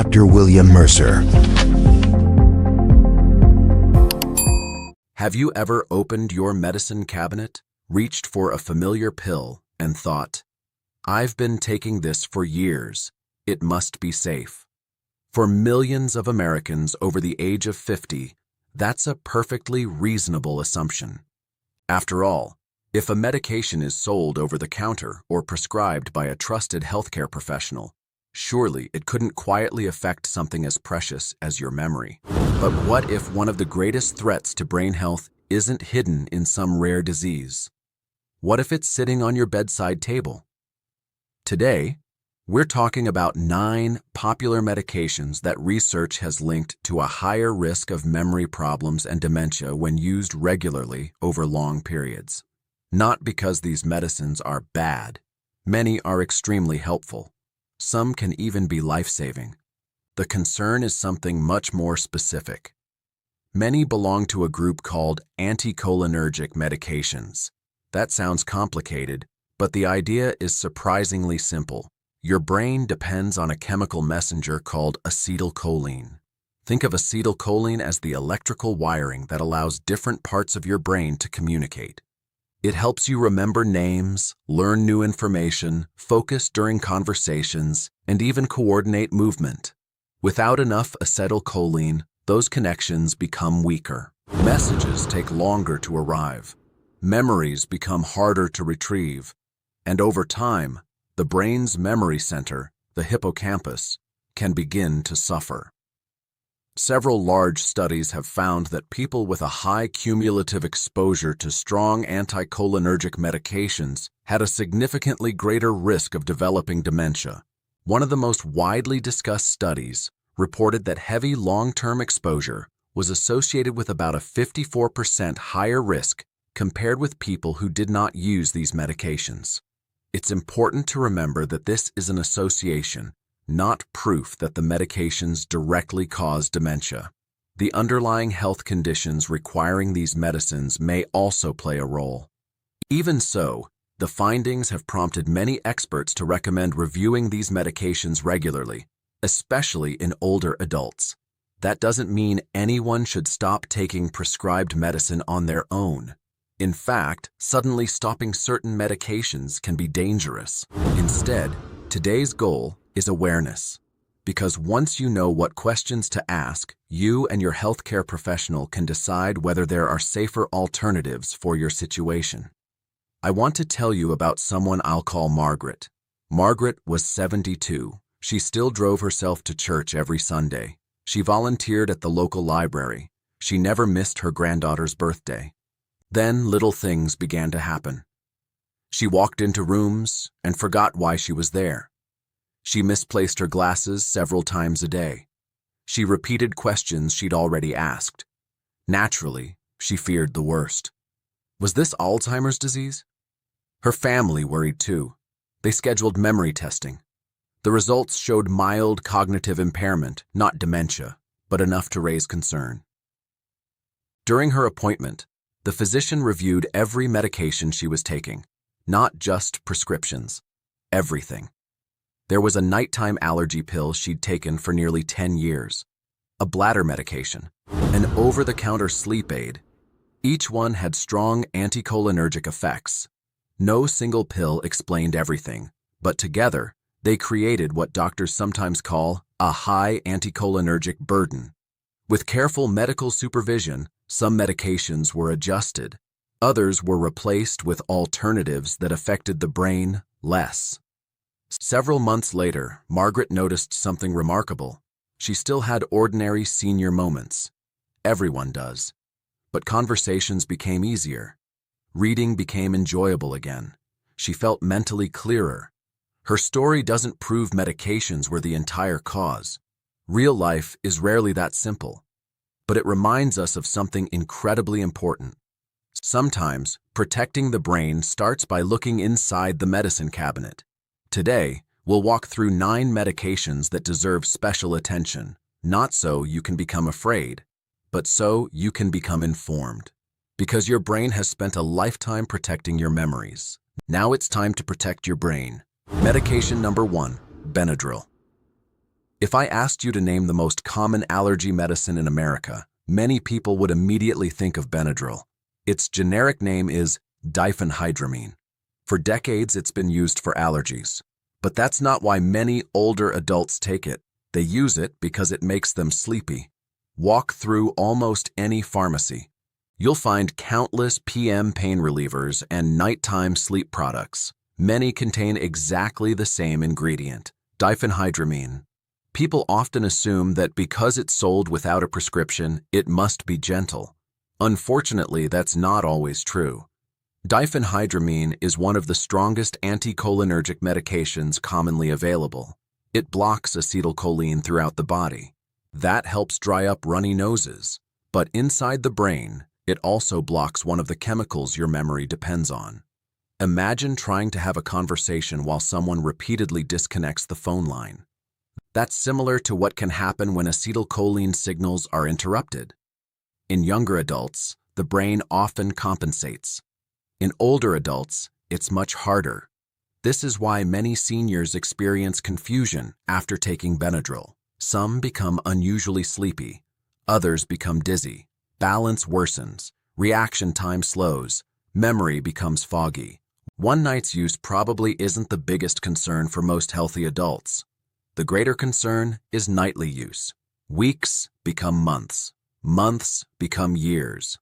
Dr. William Mercer. Have you ever opened your medicine cabinet, reached for a familiar pill, and thought, "I've been taking this for years. It must be safe"? For millions of Americans over the age of 50, that's a perfectly reasonable assumption. After all, if a medication is sold over the counter or prescribed by a trusted healthcare professional, surely it couldn't quietly affect something as precious as your memory. But what if one of the greatest threats to brain health isn't hidden in some rare disease? What if it's sitting on your bedside table? Today, we're talking about 9 popular medications that research has linked to a higher risk of memory problems and dementia when used regularly over long periods. Not because these medicines are bad. Many are extremely helpful. Some can even be life-saving. The concern is something much more specific. Many belong to a group called anticholinergic medications. That sounds complicated, but the idea is surprisingly simple. Your brain depends on a chemical messenger called acetylcholine. Think of acetylcholine as the electrical wiring that allows different parts of your brain to communicate. It helps you remember names, learn new information, focus during conversations, and even coordinate movement. Without enough acetylcholine, those connections become weaker. Messages take longer to arrive. Memories become harder to retrieve. And over time, the brain's memory center, the hippocampus, can begin to suffer. Several large studies have found that people with a high cumulative exposure to strong anticholinergic medications had a significantly greater risk of developing dementia. One of the most widely discussed studies reported that heavy long-term exposure was associated with about a 54% higher risk compared with people who did not use these medications. It's important to remember that this is an association, not proof that the medications directly cause dementia. The underlying health conditions requiring these medicines may also play a role. Even so, the findings have prompted many experts to recommend reviewing these medications regularly, especially in older adults. That doesn't mean anyone should stop taking prescribed medicine on their own. In fact, suddenly stopping certain medications can be dangerous. Instead, today's goal is awareness. Because once you know what questions to ask, you and your healthcare professional can decide whether there are safer alternatives for your situation. I want to tell you about someone I'll call Margaret. Margaret was 72. She still drove herself to church every Sunday. She volunteered at the local library. She never missed her granddaughter's birthday. Then little things began to happen. She walked into rooms and forgot why she was there. She misplaced her glasses several times a day. She repeated questions she'd already asked. Naturally, she feared the worst. Was this Alzheimer's disease? Her family worried too. They scheduled memory testing. The results showed mild cognitive impairment, not dementia, but enough to raise concern. During her appointment, the physician reviewed every medication she was taking, not just prescriptions, everything. There was a nighttime allergy pill she'd taken for nearly 10 years, a bladder medication, an over-the-counter sleep aid. Each one had strong anticholinergic effects. No single pill explained everything, but together, they created what doctors sometimes call a high anticholinergic burden. With careful medical supervision, some medications were adjusted. Others were replaced with alternatives that affected the brain less. Several months later, Margaret noticed something remarkable. She still had ordinary senior moments. Everyone does. But conversations became easier. Reading became enjoyable again. She felt mentally clearer. Her story doesn't prove medications were the entire cause. Real life is rarely that simple. But it reminds us of something incredibly important. Sometimes, protecting the brain starts by looking inside the medicine cabinet. Today, we'll walk through 9 medications that deserve special attention, not so you can become afraid, but so you can become informed. Because your brain has spent a lifetime protecting your memories. Now it's time to protect your brain. Medication number 1, Benadryl. If I asked you to name the most common allergy medicine in America, many people would immediately think of Benadryl. Its generic name is diphenhydramine. For decades, it's been used for allergies. But that's not why many older adults take it. They use it because it makes them sleepy. Walk through almost any pharmacy. You'll find countless PM pain relievers and nighttime sleep products. Many contain exactly the same ingredient, diphenhydramine. People often assume that because it's sold without a prescription, it must be gentle. Unfortunately, that's not always true. Diphenhydramine is one of the strongest anticholinergic medications commonly available. It blocks acetylcholine throughout the body. That helps dry up runny noses. But inside the brain, it also blocks one of the chemicals your memory depends on. Imagine trying to have a conversation while someone repeatedly disconnects the phone line. That's similar to what can happen when acetylcholine signals are interrupted. In younger adults, the brain often compensates. In older adults, it's much harder. This is why many seniors experience confusion after taking Benadryl. Some become unusually sleepy. Others become dizzy. Balance worsens. Reaction time slows. Memory becomes foggy. One night's use probably isn't the biggest concern for most healthy adults. The greater concern is nightly use. Weeks become months. Months become years.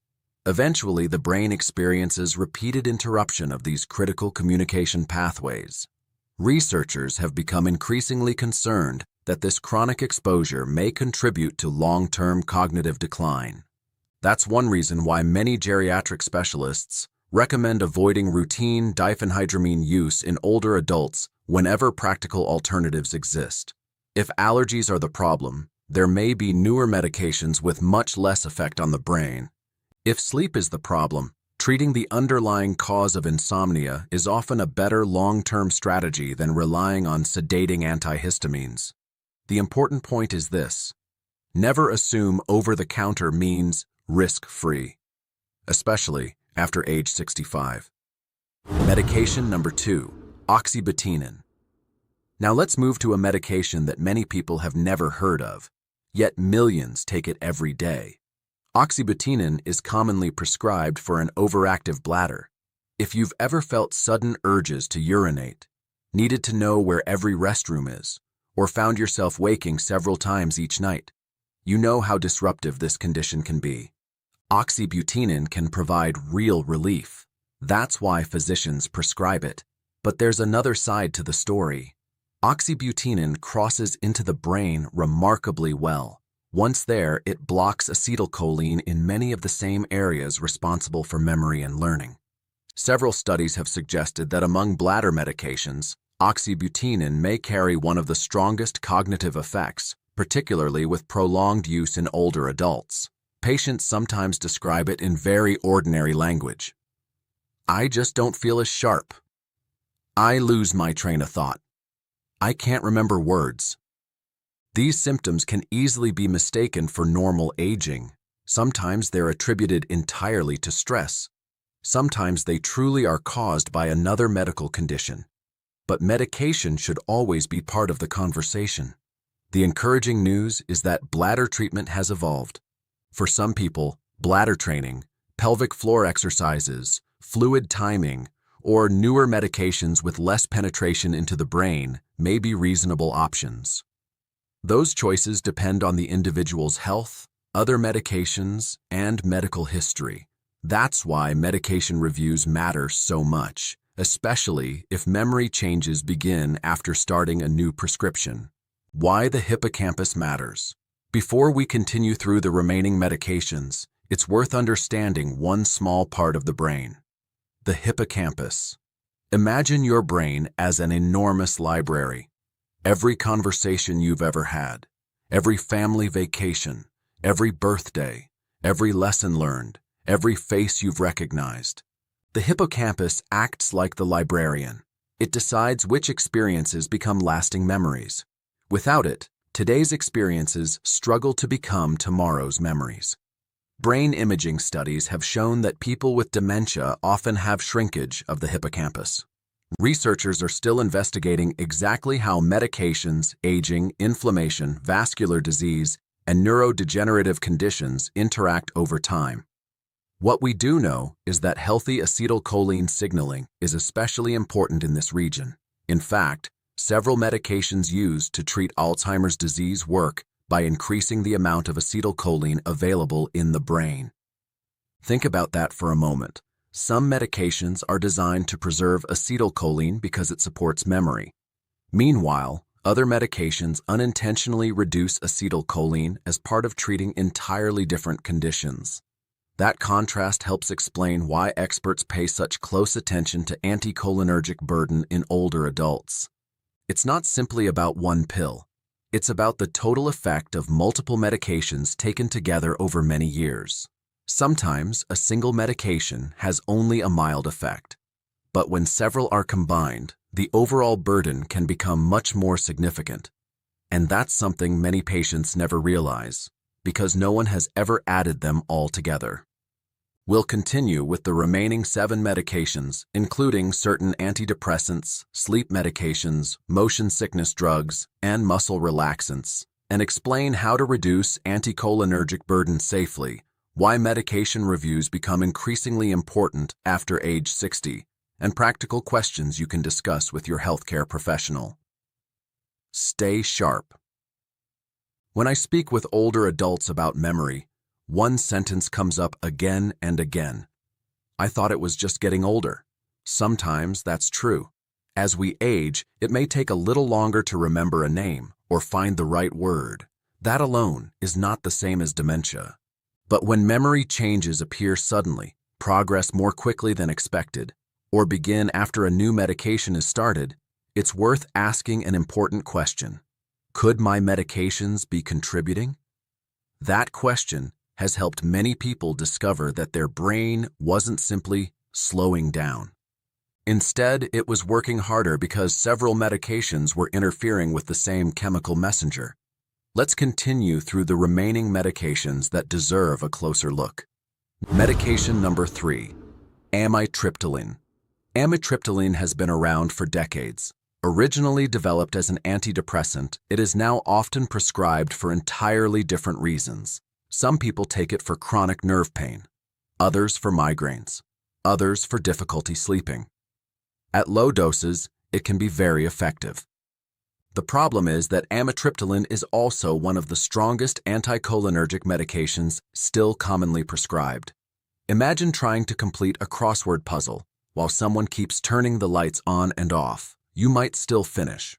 Eventually, the brain experiences repeated interruption of these critical communication pathways. Researchers have become increasingly concerned that this chronic exposure may contribute to long-term cognitive decline. That's one reason why many geriatric specialists recommend avoiding routine diphenhydramine use in older adults whenever practical alternatives exist. If allergies are the problem, there may be newer medications with much less effect on the brain. If sleep is the problem, treating the underlying cause of insomnia is often a better long-term strategy than relying on sedating antihistamines. The important point is this: never assume over-the-counter means risk-free, especially after age 65. Medication number 2, oxybutynin. Now let's move to a medication that many people have never heard of, yet millions take it every day. Oxybutynin is commonly prescribed for an overactive bladder. If you've ever felt sudden urges to urinate, needed to know where every restroom is, or found yourself waking several times each night, you know how disruptive this condition can be. Oxybutynin can provide real relief. That's why physicians prescribe it. But there's another side to the story. Oxybutynin crosses into the brain remarkably well. Once there, it blocks acetylcholine in many of the same areas responsible for memory and learning. Several studies have suggested that among bladder medications, oxybutynin may carry one of the strongest cognitive effects, particularly with prolonged use in older adults. Patients sometimes describe it in very ordinary language. I just don't feel as sharp. I lose my train of thought. I can't remember words. These symptoms can easily be mistaken for normal aging. Sometimes they're attributed entirely to stress. Sometimes they truly are caused by another medical condition. But medication should always be part of the conversation. The encouraging news is that bladder treatment has evolved. For some people, bladder training, pelvic floor exercises, fluid timing, or newer medications with less penetration into the brain may be reasonable options. Those choices depend on the individual's health, other medications, and medical history. That's why medication reviews matter so much, especially if memory changes begin after starting a new prescription. Why the hippocampus matters. Before we continue through the remaining medications, it's worth understanding one small part of the brain: the hippocampus. Imagine your brain as an enormous library. Every conversation you've ever had, every family vacation, every birthday, every lesson learned, every face you've recognized. The hippocampus acts like the librarian. It decides which experiences become lasting memories. Without it, today's experiences struggle to become tomorrow's memories. Brain imaging studies have shown that people with dementia often have shrinkage of the hippocampus. Researchers are still investigating exactly how medications, aging, inflammation, vascular disease, and neurodegenerative conditions interact over time. What we do know is that healthy acetylcholine signaling is especially important in this region. In fact, several medications used to treat Alzheimer's disease work by increasing the amount of acetylcholine available in the brain. Think about that for a moment. Some medications are designed to preserve acetylcholine because it supports memory. Meanwhile, other medications unintentionally reduce acetylcholine as part of treating entirely different conditions. That contrast helps explain why experts pay such close attention to anticholinergic burden in older adults. It's not simply about one pill. It's about the total effect of multiple medications taken together over many years. Sometimes a single medication has only a mild effect, but when several are combined, the overall burden can become much more significant. And that's something many patients never realize, because no one has ever added them all together. We'll continue with the remaining 7 medications, including certain antidepressants, sleep medications, motion sickness drugs, and muscle relaxants, and explain how to reduce anticholinergic burden safely, why medication reviews become increasingly important after age 60, and practical questions you can discuss with your healthcare professional. Stay sharp. When I speak with older adults about memory, one sentence comes up again and again. I thought it was just getting older. Sometimes that's true. As we age, it may take a little longer to remember a name or find the right word. That alone is not the same as dementia. But when memory changes appear suddenly, progress more quickly than expected, or begin after a new medication is started, it's worth asking an important question. Could my medications be contributing? That question has helped many people discover that their brain wasn't simply slowing down. Instead, it was working harder because several medications were interfering with the same chemical messenger. Let's continue through the remaining medications that deserve a closer look. Medication number 3, amitriptyline. Amitriptyline has been around for decades. Originally developed as an antidepressant, it is now often prescribed for entirely different reasons. Some people take it for chronic nerve pain, others for migraines, others for difficulty sleeping. At low doses, it can be very effective. The problem is that amitriptyline is also one of the strongest anticholinergic medications still commonly prescribed. Imagine trying to complete a crossword puzzle while someone keeps turning the lights on and off. You might still finish,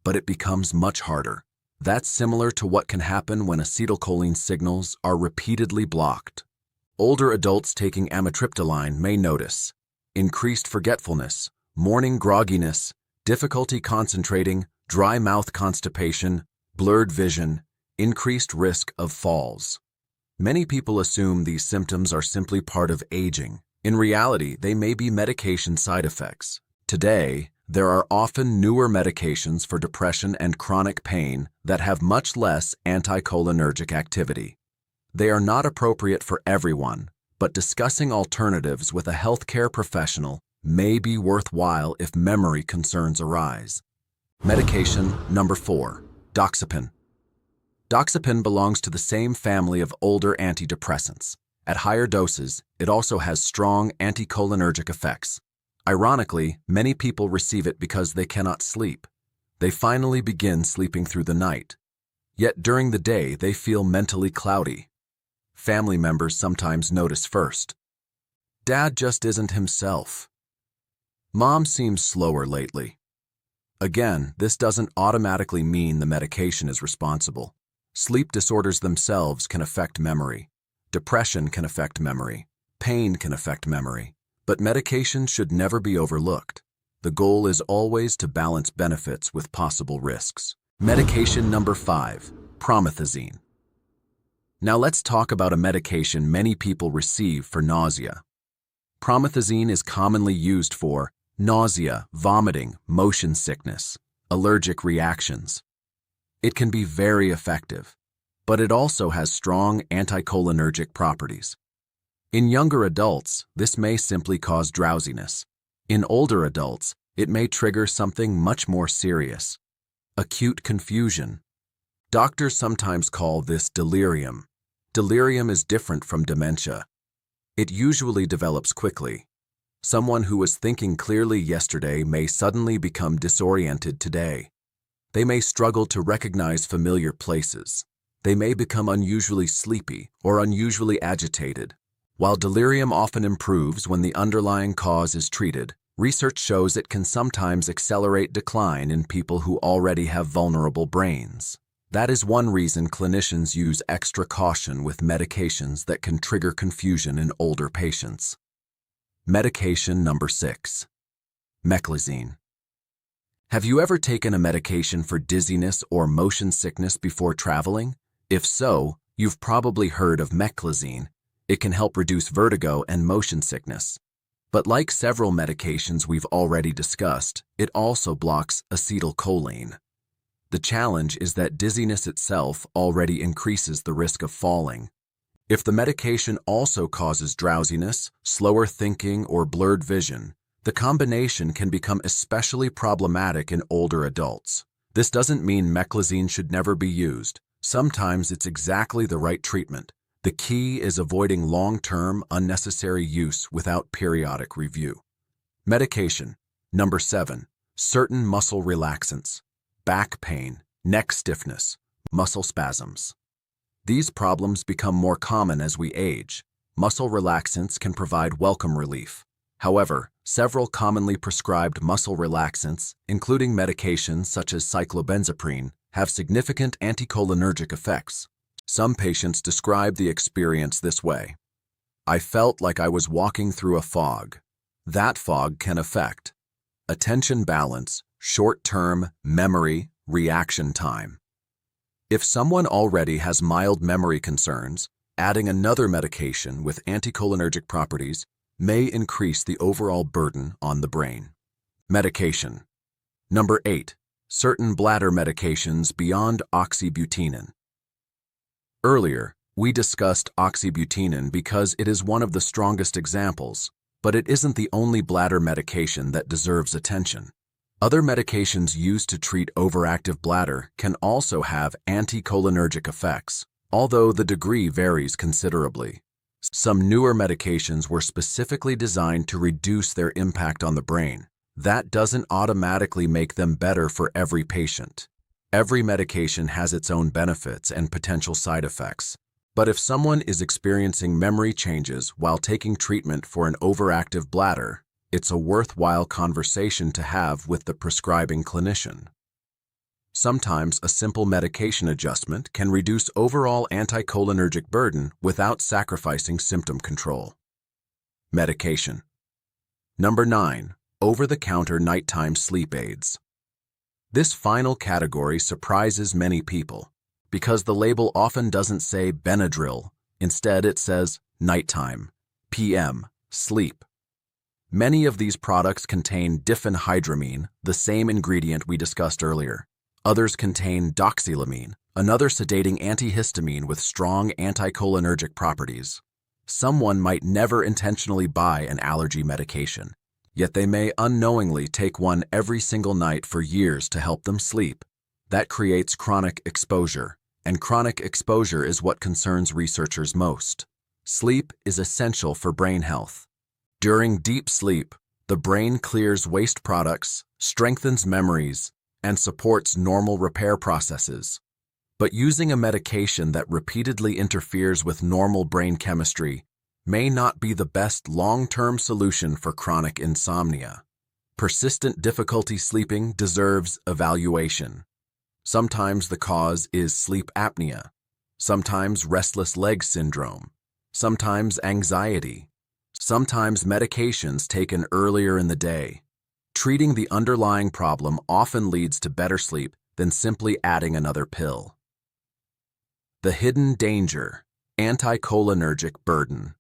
but it becomes much harder. That's similar to what can happen when acetylcholine signals are repeatedly blocked. Older adults taking amitriptyline may notice increased forgetfulness, morning grogginess, difficulty concentrating, dry mouth constipation, blurred vision, increased risk of falls. Many people assume these symptoms are simply part of aging. In reality, they may be medication side effects. Today, there are often newer medications for depression and chronic pain that have much less anticholinergic activity. They are not appropriate for everyone, but discussing alternatives with a healthcare professional may be worthwhile if memory concerns arise. Medication number 4, doxepin. Doxepin belongs to the same family of older antidepressants. At higher doses, it also has strong anticholinergic effects. Ironically, many people receive it because they cannot sleep. They finally begin sleeping through the night. Yet during the day, they feel mentally cloudy. Family members sometimes notice first. Dad just isn't himself. Mom seems slower lately. Again, this doesn't automatically mean the medication is responsible. Sleep disorders themselves can affect memory. Depression can affect memory. Pain can affect memory. But medication should never be overlooked. The goal is always to balance benefits with possible risks. Medication number 5, promethazine. Now let's talk about a medication many people receive for nausea. Promethazine is commonly used for nausea, vomiting, motion sickness, allergic reactions. It can be very effective, but it also has strong anticholinergic properties. In younger adults, this may simply cause drowsiness. In older adults, it may trigger something much more serious: acute confusion. Doctors sometimes call this delirium. Delirium is different from dementia. It usually develops quickly. Someone who was thinking clearly yesterday may suddenly become disoriented today. They may struggle to recognize familiar places. They may become unusually sleepy or unusually agitated. While delirium often improves when the underlying cause is treated, research shows it can sometimes accelerate decline in people who already have vulnerable brains. That is one reason clinicians use extra caution with medications that can trigger confusion in older patients. Medication number 6. Meclizine. Have you ever taken a medication for dizziness or motion sickness before traveling? If so, you've probably heard of meclizine. It can help reduce vertigo and motion sickness. But like several medications we've already discussed, it also blocks acetylcholine. The challenge is that dizziness itself already increases the risk of falling. If the medication also causes drowsiness, slower thinking, or blurred vision, the combination can become especially problematic in older adults. This doesn't mean meclizine should never be used. Sometimes it's exactly the right treatment. The key is avoiding long-term, unnecessary use without periodic review. Medication. Number 7. Certain muscle relaxants. Back pain, neck stiffness, muscle spasms. These problems become more common as we age. Muscle relaxants can provide welcome relief. However, several commonly prescribed muscle relaxants, including medications such as cyclobenzaprine, have significant anticholinergic effects. Some patients describe the experience this way: I felt like I was walking through a fog. That fog can affect attention balance, short-term memory, reaction time. If someone already has mild memory concerns, adding another medication with anticholinergic properties may increase the overall burden on the brain. Medication. Number 8. Certain bladder medications beyond oxybutynin. Earlier, we discussed oxybutynin because it is one of the strongest examples, but it isn't the only bladder medication that deserves attention. Other medications used to treat overactive bladder can also have anticholinergic effects, although the degree varies considerably. Some newer medications were specifically designed to reduce their impact on the brain. That doesn't automatically make them better for every patient. Every medication has its own benefits and potential side effects. But if someone is experiencing memory changes while taking treatment for an overactive bladder, it's a worthwhile conversation to have with the prescribing clinician. Sometimes a simple medication adjustment can reduce overall anticholinergic burden without sacrificing symptom control. Medication. Number 9. Over-the-counter nighttime sleep aids. This final category surprises many people because the label often doesn't say Benadryl. Instead, it says nighttime, PM, sleep. Many of these products contain diphenhydramine, the same ingredient we discussed earlier. Others contain doxylamine, another sedating antihistamine with strong anticholinergic properties. Someone might never intentionally buy an allergy medication, yet they may unknowingly take one every single night for years to help them sleep. That creates chronic exposure, and chronic exposure is what concerns researchers most. Sleep is essential for brain health. During deep sleep, the brain clears waste products, strengthens memories, and supports normal repair processes. But using a medication that repeatedly interferes with normal brain chemistry may not be the best long-term solution for chronic insomnia. Persistent difficulty sleeping deserves evaluation. Sometimes the cause is sleep apnea, sometimes restless leg syndrome, sometimes anxiety, sometimes medications taken earlier in the day. Treating the underlying problem often leads to better sleep than simply adding another pill. The hidden danger: anticholinergic burden.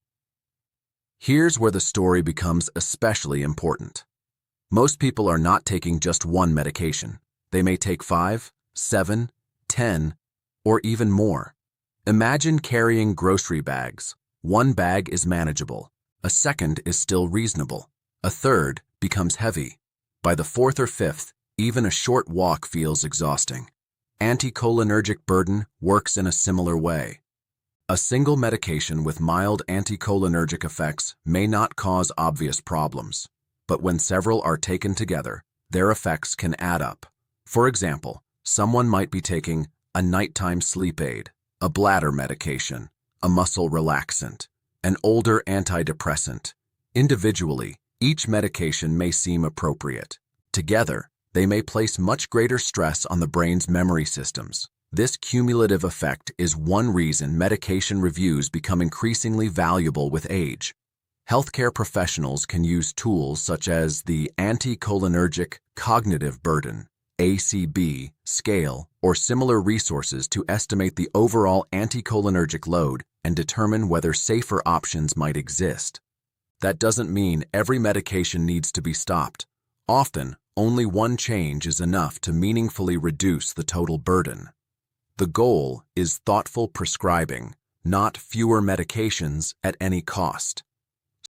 Here's where the story becomes especially important. Most people are not taking just one medication. They may take 5, 7, 10, or even more. Imagine carrying grocery bags. One bag is manageable. A second is still reasonable. A third becomes heavy. By the fourth or fifth, even a short walk feels exhausting. Anticholinergic burden works in a similar way. A single medication with mild anticholinergic effects may not cause obvious problems, but when several are taken together, their effects can add up. For example, someone might be taking a nighttime sleep aid, a bladder medication, a muscle relaxant, an older antidepressant. Individually, each medication may seem appropriate. Together, they may place much greater stress on the brain's memory systems. This cumulative effect is one reason medication reviews become increasingly valuable with age. Healthcare professionals can use tools such as the anticholinergic cognitive burden (ACB) scale or similar resources to estimate the overall anticholinergic load and determine whether safer options might exist. That doesn't mean every medication needs to be stopped. Often, only one change is enough to meaningfully reduce the total burden. The goal is thoughtful prescribing, not fewer medications at any cost.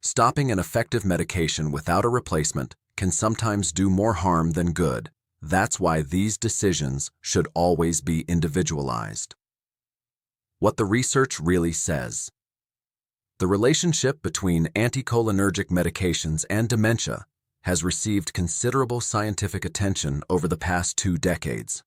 Stopping an effective medication without a replacement can sometimes do more harm than good. That's why these decisions should always be individualized. What the research really says. The relationship between anticholinergic medications and dementia has received considerable scientific attention over the past 2 decades.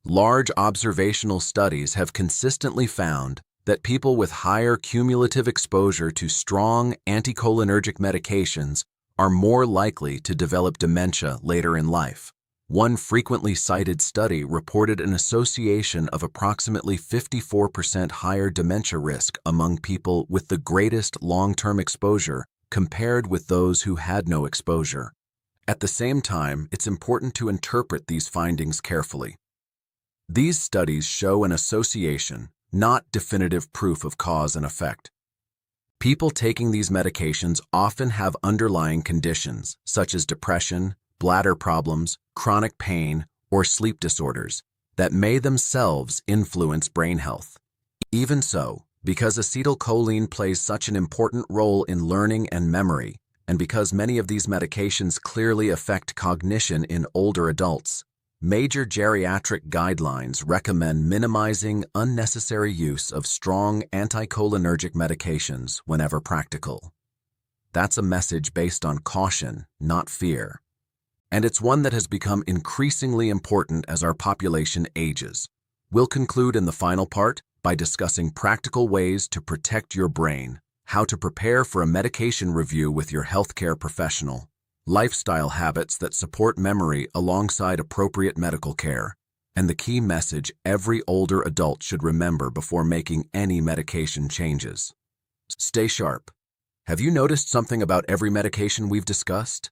Large observational studies have consistently found that people with higher cumulative exposure to strong anticholinergic medications are more likely to develop dementia later in life. One frequently cited study reported an association of approximately 54% higher dementia risk among people with the greatest long-term exposure compared with those who had no exposure. At the same time, it's important to interpret these findings carefully. These studies show an association, not definitive proof of cause and effect. People taking these medications often have underlying conditions such as depression, bladder problems, chronic pain, or sleep disorders that may themselves influence brain health. Even so, because acetylcholine plays such an important role in learning and memory, and because many of these medications clearly affect cognition in older adults, major geriatric guidelines recommend minimizing unnecessary use of strong anticholinergic medications whenever practical. That's a message based on caution, not fear. And it's one that has become increasingly important as our population ages. We'll conclude in the final part by discussing practical ways to protect your brain, how to prepare for a medication review with your healthcare professional, lifestyle habits that support memory alongside appropriate medical care, and the key message every older adult should remember before making any medication changes. Stay sharp. Have you noticed something about every medication we've discussed?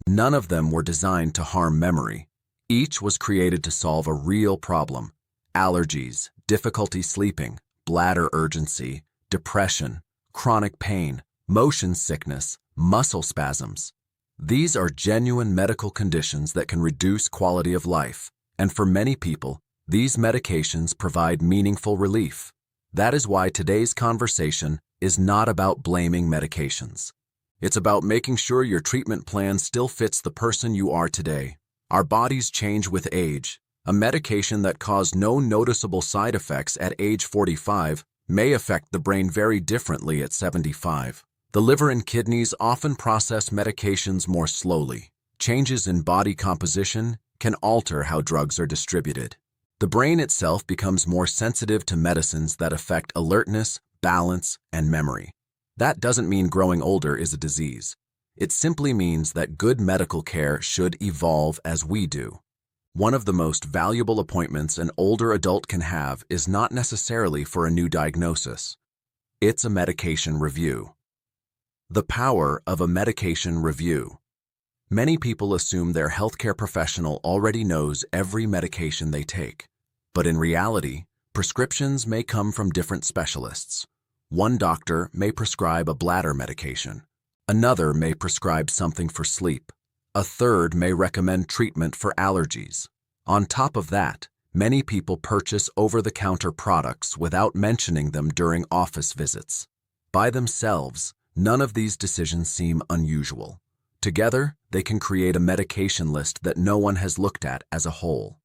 None of them were designed to harm memory. Each was created to solve a real problem: allergies, difficulty sleeping, bladder urgency, depression, chronic pain, motion sickness, muscle spasms. These are genuine medical conditions that can reduce quality of life, and for many people, these medications provide meaningful relief. That is why today's conversation is not about blaming medications. It's about making sure your treatment plan still fits the person you are today. Our bodies change with age. A medication that caused no noticeable side effects at age 45 may affect the brain very differently at 75. The liver and kidneys often process medications more slowly. Changes in body composition can alter how drugs are distributed. The brain itself becomes more sensitive to medicines that affect alertness, balance, and memory. That doesn't mean growing older is a disease. It simply means that good medical care should evolve as we do. One of the most valuable appointments an older adult can have is not necessarily for a new diagnosis. It's a medication review. The power of a medication review. Many people assume their healthcare professional already knows every medication they take. But in reality, prescriptions may come from different specialists. One doctor may prescribe a bladder medication. Another may prescribe something for sleep. A third may recommend treatment for allergies. On top of that, many people purchase over-the-counter products without mentioning them during office visits. By themselves, none of these decisions seem unusual. Together, they can create a medication list that no one has looked at as a whole.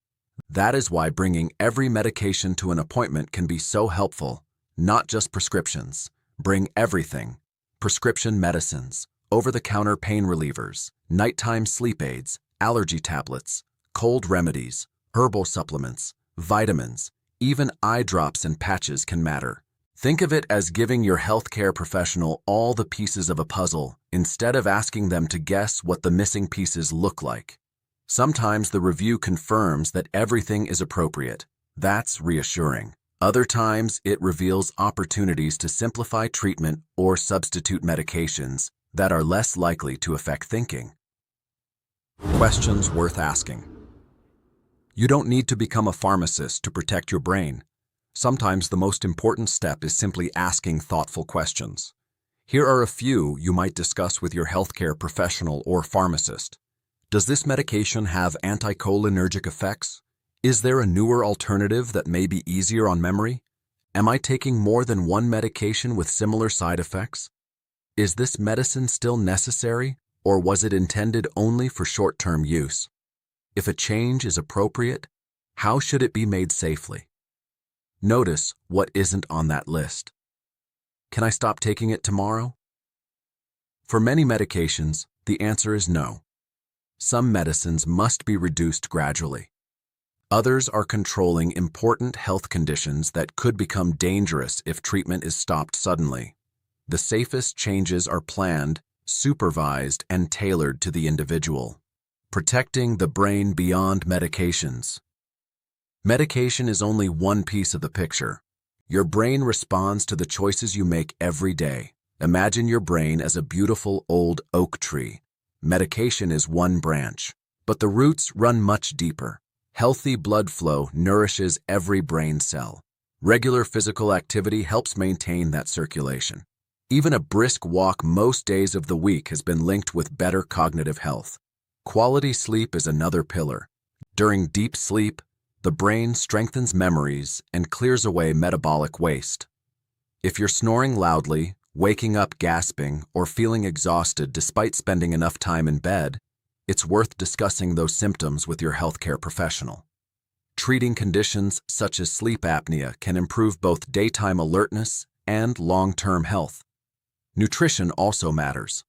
That is why bringing every medication to an appointment can be so helpful, not just prescriptions. Bring everything: prescription medicines, over-the-counter pain relievers, nighttime sleep aids, allergy tablets, cold remedies, herbal supplements, vitamins, even eye drops and patches can matter. Think of it as giving your healthcare professional all the pieces of a puzzle instead of asking them to guess what the missing pieces look like. Sometimes the review confirms that everything is appropriate. That's reassuring. Other times, it reveals opportunities to simplify treatment or substitute medications that are less likely to affect thinking. Questions worth asking. You don't need to become a pharmacist to protect your brain. Sometimes the most important step is simply asking thoughtful questions. Here are a few you might discuss with your healthcare professional or pharmacist. Does this medication have anticholinergic effects? Is there a newer alternative that may be easier on memory? Am I taking more than one medication with similar side effects? Is this medicine still necessary, or was it intended only for short-term use? If a change is appropriate, how should it be made safely? Notice what isn't on that list. Can I stop taking it tomorrow? For many medications, the answer is no. Some medicines must be reduced gradually. Others are controlling important health conditions that could become dangerous if treatment is stopped suddenly. The safest changes are planned, supervised, and tailored to the individual. Protecting the brain beyond medications. Medication is only one piece of the picture. Your brain responds to the choices you make every day. Imagine your brain as a beautiful old oak tree. Medication is one branch, but the roots run much deeper. Healthy blood flow nourishes every brain cell. Regular physical activity helps maintain that circulation. Even a brisk walk most days of the week has been linked with better cognitive health. Quality sleep is another pillar. During deep sleep, the brain strengthens memories and clears away metabolic waste. If you're snoring loudly, waking up gasping, or feeling exhausted despite spending enough time in bed, it's worth discussing those symptoms with your healthcare professional. Treating conditions such as sleep apnea can improve both daytime alertness and long-term health. Nutrition also matters.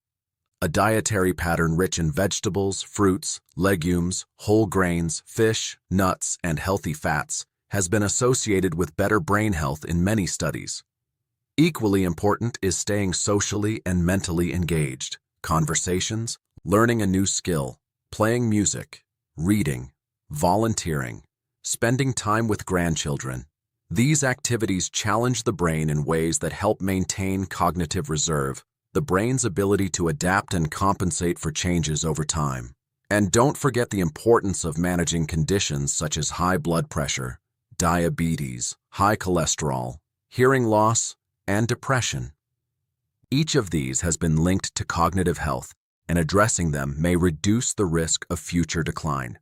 A dietary pattern rich in vegetables, fruits, legumes, whole grains, fish, nuts, and healthy fats has been associated with better brain health in many studies. Equally important is staying socially and mentally engaged. Conversations, learning a new skill, playing music, reading, volunteering, spending time with grandchildren. These activities challenge the brain in ways that help maintain cognitive reserve, the brain's ability to adapt and compensate for changes over time. And don't forget the importance of managing conditions such as high blood pressure, diabetes, high cholesterol, hearing loss, and depression. Each of these has been linked to cognitive health, and addressing them may reduce the risk of future decline.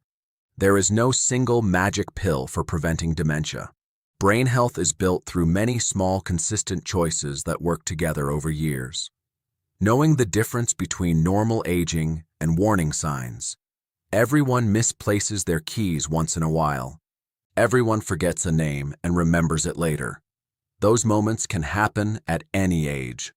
There is no single magic pill for preventing dementia. Brain health is built through many small, consistent choices that work together over years. Knowing the difference between normal aging and warning signs. Everyone misplaces their keys once in a while. Everyone forgets a name and remembers it later. Those moments can happen at any age.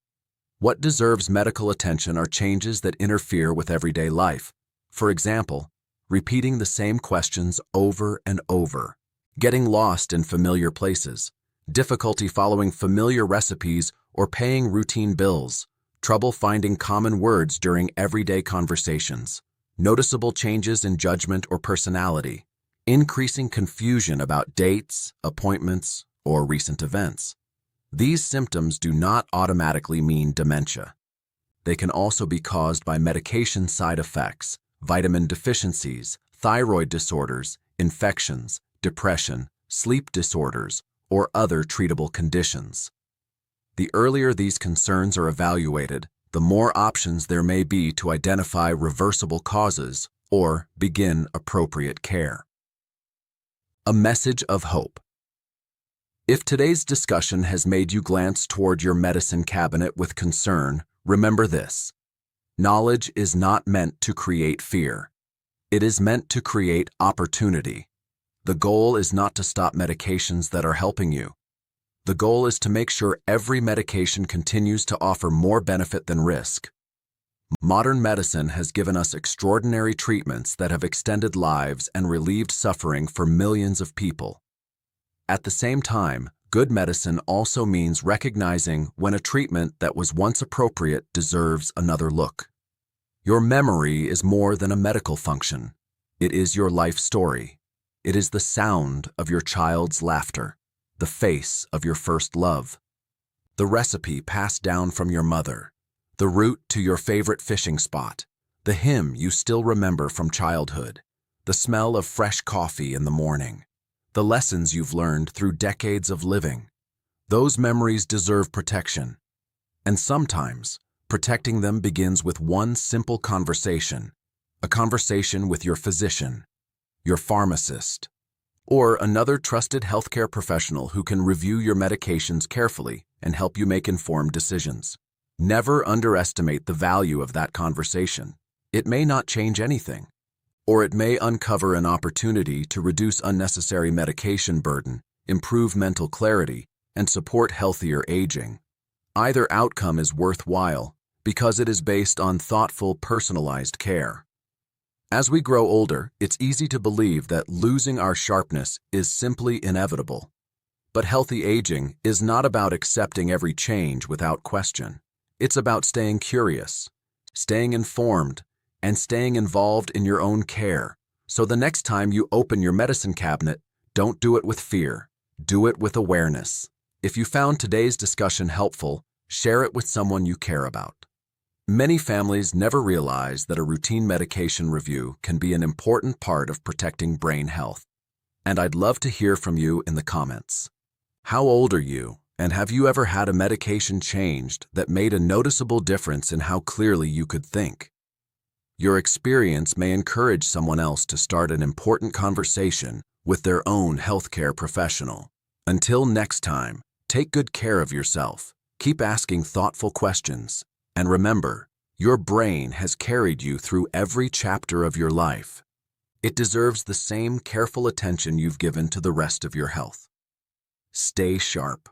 What deserves medical attention are changes that interfere with everyday life. For example, repeating the same questions over and over, getting lost in familiar places, difficulty following familiar recipes or paying routine bills, trouble finding common words during everyday conversations, noticeable changes in judgment or personality, increasing confusion about dates, appointments, or recent events. These symptoms do not automatically mean dementia. They can also be caused by medication side effects, vitamin deficiencies, thyroid disorders, infections, depression, sleep disorders, or other treatable conditions. The earlier these concerns are evaluated, the more options there may be to identify reversible causes or begin appropriate care. A message of hope. If today's discussion has made you glance toward your medicine cabinet with concern, remember this. Knowledge is not meant to create fear. It is meant to create opportunity. The goal is not to stop medications that are helping you. The goal is to make sure every medication continues to offer more benefit than risk. Modern medicine has given us extraordinary treatments that have extended lives and relieved suffering for millions of people. At the same time, good medicine also means recognizing when a treatment that was once appropriate deserves another look. Your memory is more than a medical function. It is your life story. It is the sound of your child's laughter, the face of your first love, the recipe passed down from your mother, the route to your favorite fishing spot, the hymn you still remember from childhood, the smell of fresh coffee in the morning, the lessons you've learned through decades of living. Those memories deserve protection. And sometimes, protecting them begins with one simple conversation, a conversation with your physician, your pharmacist, or another trusted healthcare professional who can review your medications carefully and help you make informed decisions. Never underestimate the value of that conversation. It may not change anything, or it may uncover an opportunity to reduce unnecessary medication burden, improve mental clarity, and support healthier aging. Either outcome is worthwhile because it is based on thoughtful, personalized care. As we grow older, it's easy to believe that losing our sharpness is simply inevitable. But healthy aging is not about accepting every change without question. It's about staying curious, staying informed, and staying involved in your own care. So the next time you open your medicine cabinet, don't do it with fear. Do it with awareness. If you found today's discussion helpful, share it with someone you care about. Many families never realize that a routine medication review can be an important part of protecting brain health. And I'd love to hear from you in the comments. How old are you, and have you ever had a medication changed that made a noticeable difference in how clearly you could think? Your experience may encourage someone else to start an important conversation with their own healthcare professional. Until next time, take good care of yourself, keep asking thoughtful questions, and remember, your brain has carried you through every chapter of your life. It deserves the same careful attention you've given to the rest of your health. Stay sharp.